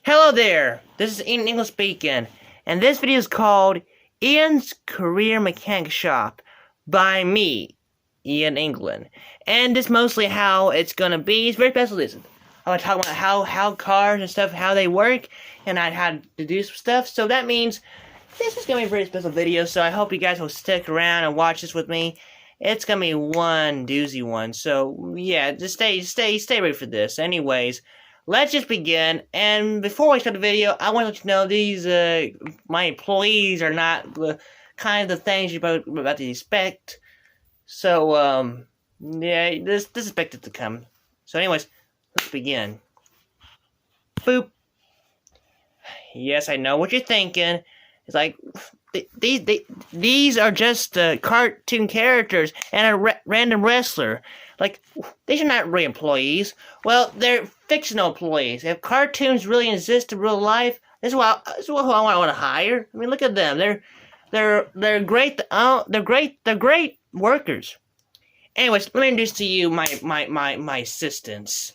Hello there, this is Ian English speaking, and this video is called Ian's Career Mechanic Shop by me, Ian England. And this is mostly how it's gonna be. It's very special. I'm gonna talk about how cars and stuff, how they work, and how to do some stuff. So that means this is gonna be a very special video, so I hope you guys will stick around and watch this with me. It's gonna be one doozy one, so yeah, just stay ready for this. Anyways, let's just begin. And before we start the video, I want to let you know these my employees are not the kind of things you're about to expect. So yeah, this is expected to come. So anyways, let's begin. Boop. Yes, I know what you're thinking. It's like these are just cartoon characters and a random wrestler. Like, these are not real employees. Well, they're fictional employees. If cartoons really exist in real life, this is who I want to hire. I mean, look at them. They're great. They're great workers. Anyways, let me introduce to you my assistants.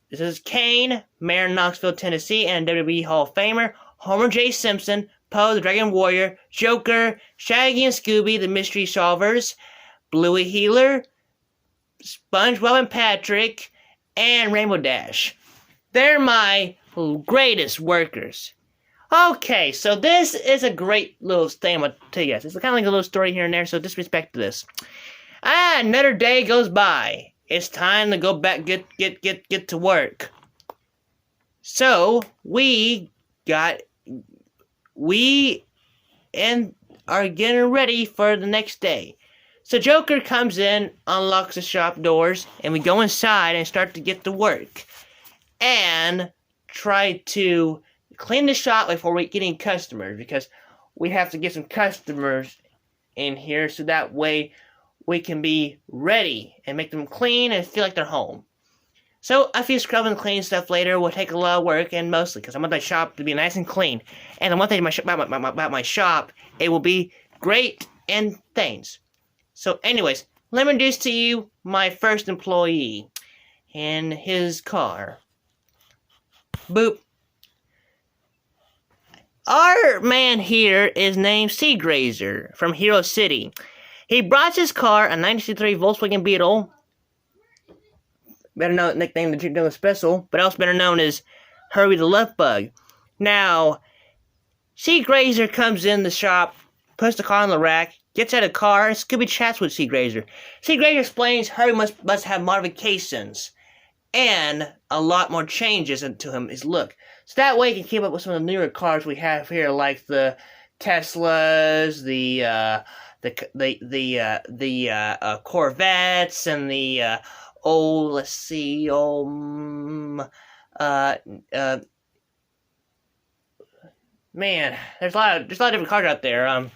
This is Kane, Mayor of Knoxville, Tennessee, and WWE Hall of Famer. Homer J. Simpson, Poe the Dragon Warrior, Joker, Shaggy and Scooby the Mystery Solvers, Bluey Healer, SpongeBob and Patrick, and Rainbow Dash. They're my greatest workers. Okay, so this is a great little thing I'm going to tell you guys. It's kind of like a little story here and there, so disrespect to this. Another day goes by. It's time to go back, get to work. So, we are getting ready for the next day. So Joker comes in, unlocks the shop doors, and we go inside and start to get to work. And try to clean the shop before we get any customers, because we have to get some customers in here so that way we can be ready and make them clean and feel like they're home. So a few scrubbing and cleaning stuff later will take a lot of work, and mostly because I want my shop to be nice and clean. And the one thing about my shop, it will be great and things. So anyways, let me introduce to you my first employee and his car. Boop. Our man here is named Seagrazer from Hero City. He brought his car, a 1963 Volkswagen Beetle, better known nicknamed the Jeep Special, but also better known as Herbie the Love Bug. Now, Seagrazer comes in the shop, puts the car on the rack, gets out of the car, and Scooby chats with Seagrazer. Seagrazer explains Herbie must have modifications and a lot more changes into his look. So that way he can keep up with some of the newer cars we have here, like the Teslas, the Corvettes, and the man, there's a lot of different cars out there.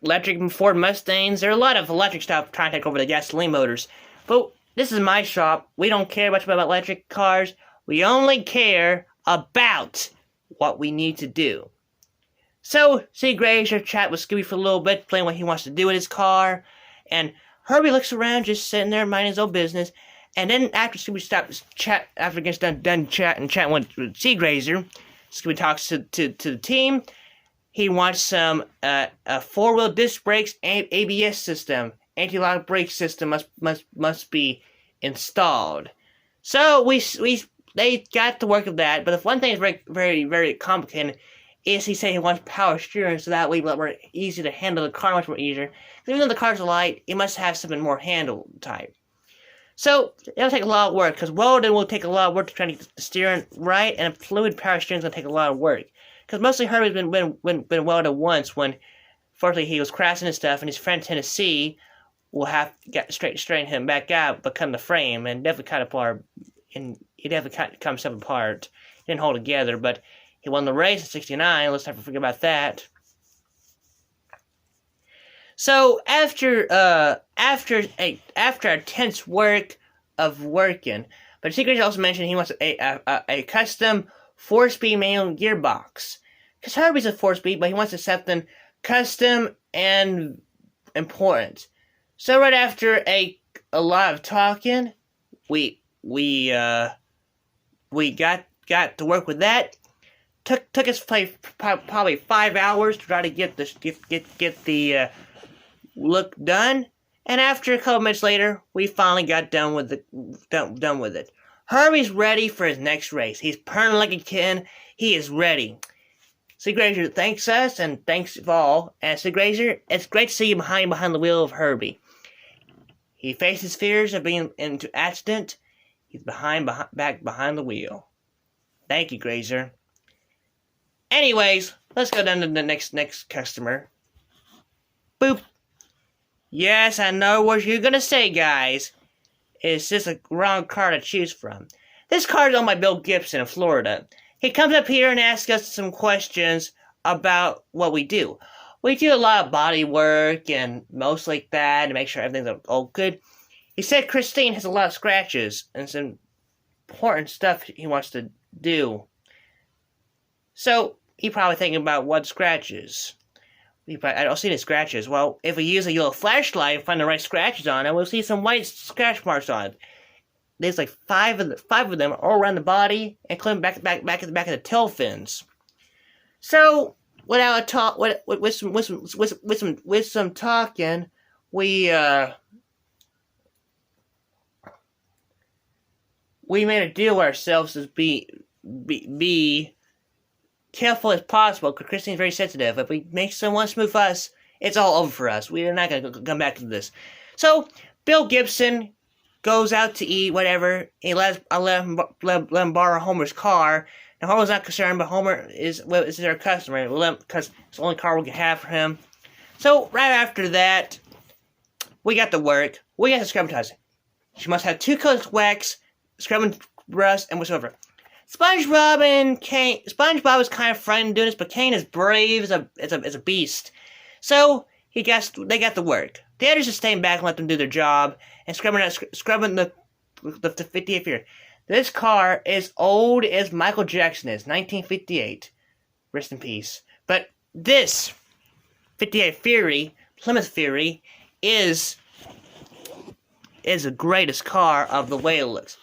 Electric Ford Mustangs. There are a lot of electric stuff trying to take over the gasoline motors. But this is my shop. We don't care much about electric cars. We only care about what we need to do. So, Seagrazer chat with Scooby for a little bit, playing what he wants to do with his car. And Herbie looks around, just sitting there, minding his own business. And then after Scooby stops chat, after he gets done chatting with Seagrazer, Scooby talks to the team. He wants some four-wheel disc brakes and ABS system. Anti-lock brake system must be installed. So they got to work with that. But the one thing that's very complicated is he said he wants power steering, so that way it'll be more easy to handle the car, much more easier. Even though the car's light, it must have something more handle type. So it'll take a lot of work, because welding will take a lot of work to try to get the steering right, and a fluid power steering is going to take a lot of work. Because mostly Herbie's been welded once when, fortunately, he was crashing and stuff, and his friend Tennessee will have to straighten him back out, but cut the frame, and definitely cut apart, and he definitely cut himself apart. He didn't hold together, but he won the race in '69. Let's never forget about that. So after a tense work of working, but Secret also mentioned he wants a custom 4-speed manual gearbox. Because Herbie's a 4-speed, but he wants something custom and important. So right after a lot of talking, we got to work with that. Took us probably 5 hours to try to get the look done, and after a couple minutes later, we finally got done with it. Herbie's ready for his next race. He's purring like a kitten. He is ready. Sid Grazer thanks us and thanks all. And Sid Grazer, it's great to see you behind the wheel of Herbie. He faces fears of being into accident. He's back behind the wheel. Thank you, Grazer. Anyways, let's go down to the next customer. Boop. Yes, I know what you're gonna say, guys. It's just a wrong car to choose from. This car is owned by Bill Gibson in Florida. He comes up here and asks us some questions about what we do. We do a lot of body work and most like that to make sure everything's all good. He said Christine has a lot of scratches and some important stuff he wants to do. So, he probably thinking about what scratches. I don't see any scratches. Well, if we use a yellow flashlight and find the right scratches on it, we'll see some white scratch marks on it. There's like five of them all around the body, including back at the back of the tail fins. So, without a talk, with some talking, we made a deal with ourselves to be careful as possible, because Christine's very sensitive. If we make someone smooth us, it's all over for us. We're not going to come back to this. So, Bill Gibson goes out to eat, whatever. I let him borrow Homer's car. Now, Homer's not concerned, but Homer is our customer. Because it's the only car we can have for him. So, right after that, we got to work. We got to scrub ties. She must have 2 coats of wax, scrubbing brush, and whatsoever. SpongeBob and Kane. SpongeBob is kind of frightened doing this, but Kane is brave as a beast. So they got to work. The others just staying back and let them do their job and scrubbing the 58 Fury. This car is old as Michael Jackson is, 1958. Rest in peace. But this 58 Fury, Plymouth Fury, is the greatest car of the way it looks.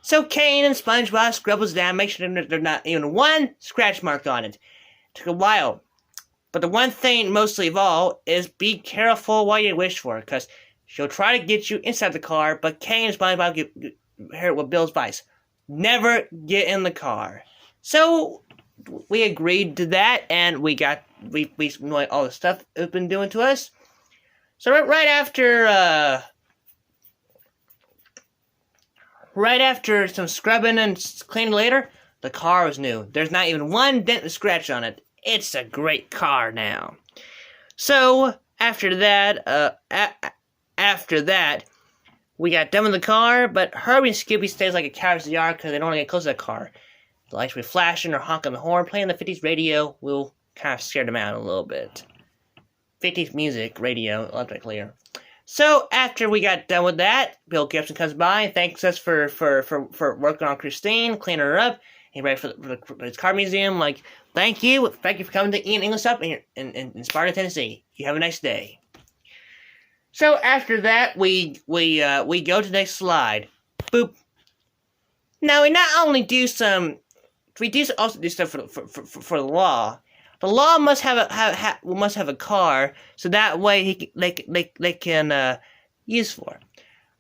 So Kane and SpongeBob scrubbles down, make sure there's not even one scratch mark on it. Took a while. But the one thing, mostly of all, is be careful what you wish for, because she'll try to get you inside the car, but Kane and SpongeBob hear what Bill's advice. Never get in the car. So we agreed to that, and we know all the stuff it's been doing to us. So right after some scrubbing and cleaning later, the car was new. There's not even one dent and scratch on it. It's a great car now. So, after that, we got done with the car, but Herbie and Scooby stays like a coward's yard because they don't want to get close to the car. The lights will be flashing or honking the horn, playing the 50s radio will kind of scare them out a little bit. 50s music, radio, electric layer. So, after we got done with that, Bill Gibson comes by and thanks us for working on Christine, cleaning her up. He's ready for his car museum. Like, thank you for coming to Ian English up in Sparta, Tennessee. You have a nice day. So, after that, we go to the next slide. Boop. Now, we not only do some, also do stuff for the law. The law must have a car, so that way they can use for.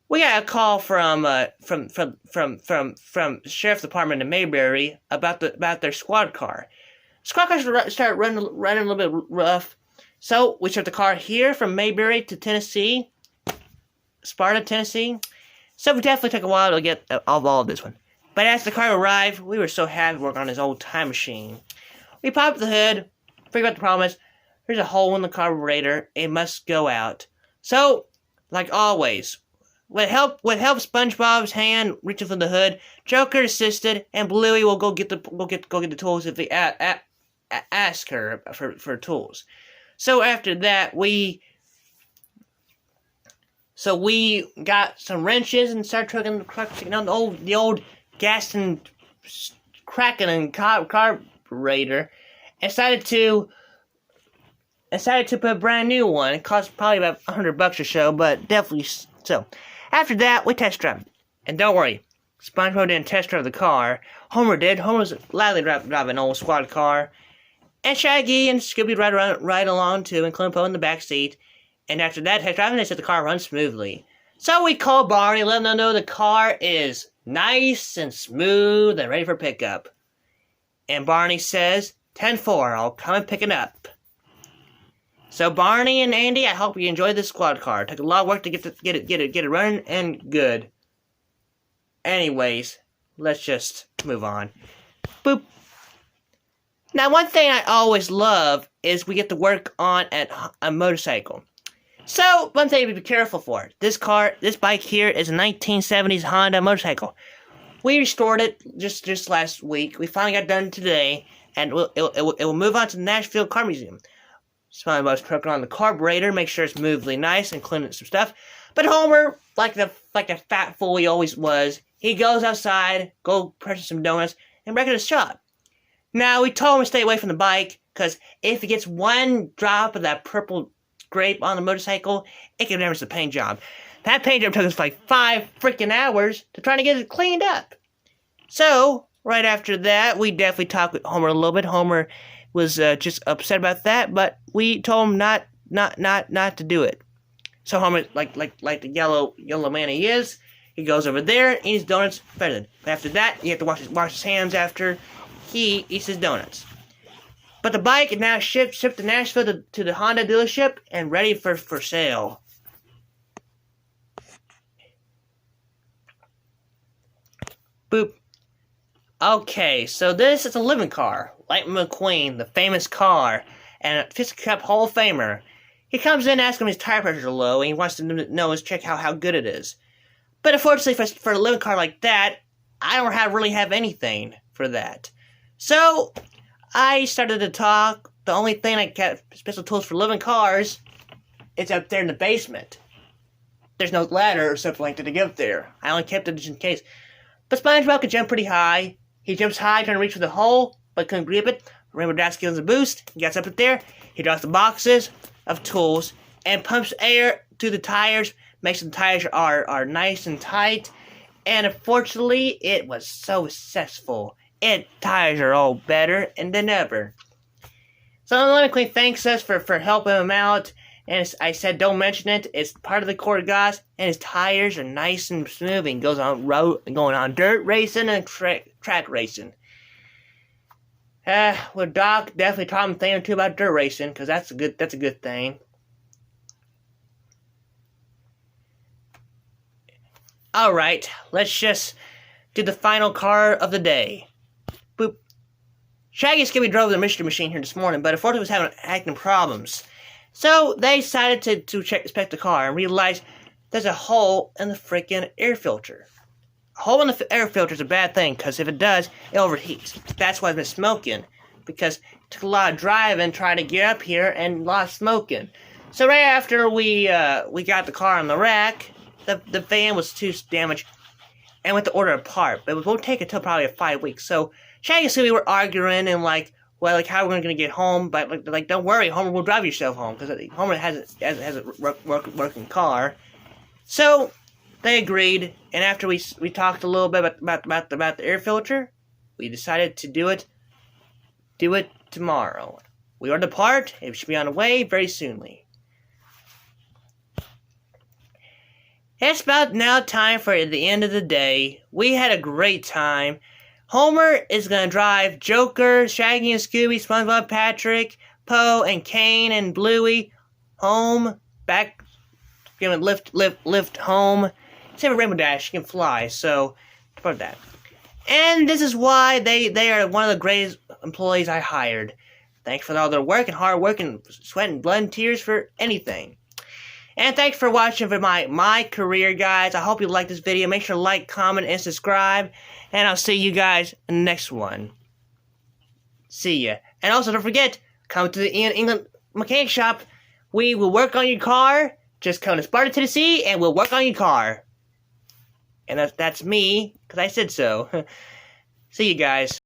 We got a call from Sheriff's Department in Mayberry about their squad car. Squad cars started running a little bit rough, so we took the car here from Mayberry to Tennessee, Sparta, Tennessee. So we definitely took a while to get all of this one. But as the car arrived, we were so happy to work on this old time machine. We popped the hood, figured out the problem is, there's a hole in the carburetor, it must go out. So, like always, with help SpongeBob's hand reaching for the hood, Joker assisted, and Bluey will go get the tools if they ask her for tools. So after that, we got some wrenches and started checking on the old gas and cracking and carburetor, and decided to decided to put a brand new one. It cost probably about $100 or so, but definitely so. After that, we test drive. And don't worry, SpongeBob didn't test drive the car. Homer did. Homer was gladly driving an old squad car. And Shaggy and Scooby ride along too, and Klimpo in the back seat. And after that test driving, they said the car runs smoothly. So we called Barney, letting them know the car is nice and smooth and ready for pickup. And Barney says, 10-4, I'll come and pick it up. So Barney and Andy, I hope you enjoyed this squad car. It took a lot of work to get it running and good. Anyways, let's just move on. Boop. Now, one thing I always love is we get to work on a motorcycle. So, one thing to be careful for. This bike here is a 1970s Honda motorcycle. We restored it just last week. We finally got done today, and it will move on to the Nashville Car Museum. SpongeBob's working on the carburetor, make sure it's smoothly nice and cleaning some stuff. But Homer, like the fat fool he always was, he goes outside, go purchase some donuts, and wreck his shop. Now, we told him to stay away from the bike, because if he gets one drop of that purple grape on the motorcycle, it can damage the paint job. That paint job took us like 5 freaking hours to try to get it cleaned up. So, right after that, we definitely talked with Homer a little bit. Homer was just upset about that, but we told him not to do it. So Homer, like the yellow man he is, he goes over there and eats donuts better than. After that, you have to wash his hands after he eats his donuts. But the bike is now shipped to Nashville to the Honda dealership and ready for sale. Boop. Okay, so this is a living car. Lightning McQueen, the famous car, and a Fist Cup Hall of Famer. He comes in asking his tire pressures are low, and he wants to know check how good it is. But unfortunately, for a living car like that, I don't really have anything for that. So, I started to talk. The only thing I got special tools for living cars is up there in the basement. There's no ladder or something like that to get up there. I only kept it just in case. But SpongeBob can jump pretty high. He jumps high trying to reach for the hole, but couldn't grip it. Rainbow Dash gives him a boost. He gets up there. He drops the boxes of tools and pumps air to the tires. Makes the tires are nice and tight. And unfortunately, it was so successful. Tires are all better than ever. So Lightning McQueen thanks us for helping him out. And I said, don't mention it. It's part of the core goss. And his tires are nice and smooth. And goes on going on dirt racing and track racing. Well, Doc definitely taught him a thing or two about dirt racing, because that's a good thing. Alright, let's just do the final car of the day. Boop. Shaggy and Scooby drove the Mystery Machine here this morning, but unfortunately was having problems. So they decided to inspect the car and realized there's a hole in the freaking air filter. A hole in the air filter is a bad thing, because if it does, it overheats. That's why it's been smoking, because it took a lot of driving trying to get up here and a lot of smoking. So right after we got the car on the rack, the fan was too damaged, and went to order a part, but it won't take until probably 5 weeks. So Shaggy and Scooby were arguing and how are we going to get home? But don't worry, Homer will drive yourself home, because Homer has a working car. So they agreed, and after we talked a little bit about the air filter, we decided to do it tomorrow. We ordered the part. It should be on the way very soonly. It's about now time for the end of the day. We had a great time. Homer is going to drive Joker, Shaggy and Scooby, SpongeBob, Patrick, Poe, and Kane, and Bluey home, back, going to lift home. Except for Rainbow Dash, she can fly, so, about that. And this is why they are one of the greatest employees I hired. Thanks for all their work and hard work and sweat and blood and tears for anything. And thanks for watching for my career, guys. I hope you liked this video. Make sure to like, comment, and subscribe. And I'll see you guys in the next one. See ya. And also, don't forget, come to the Ian England Mechanic Shop. We will work on your car. Just come to Sparta, Tennessee, and we'll work on your car. And that's me, because I said so. See you guys.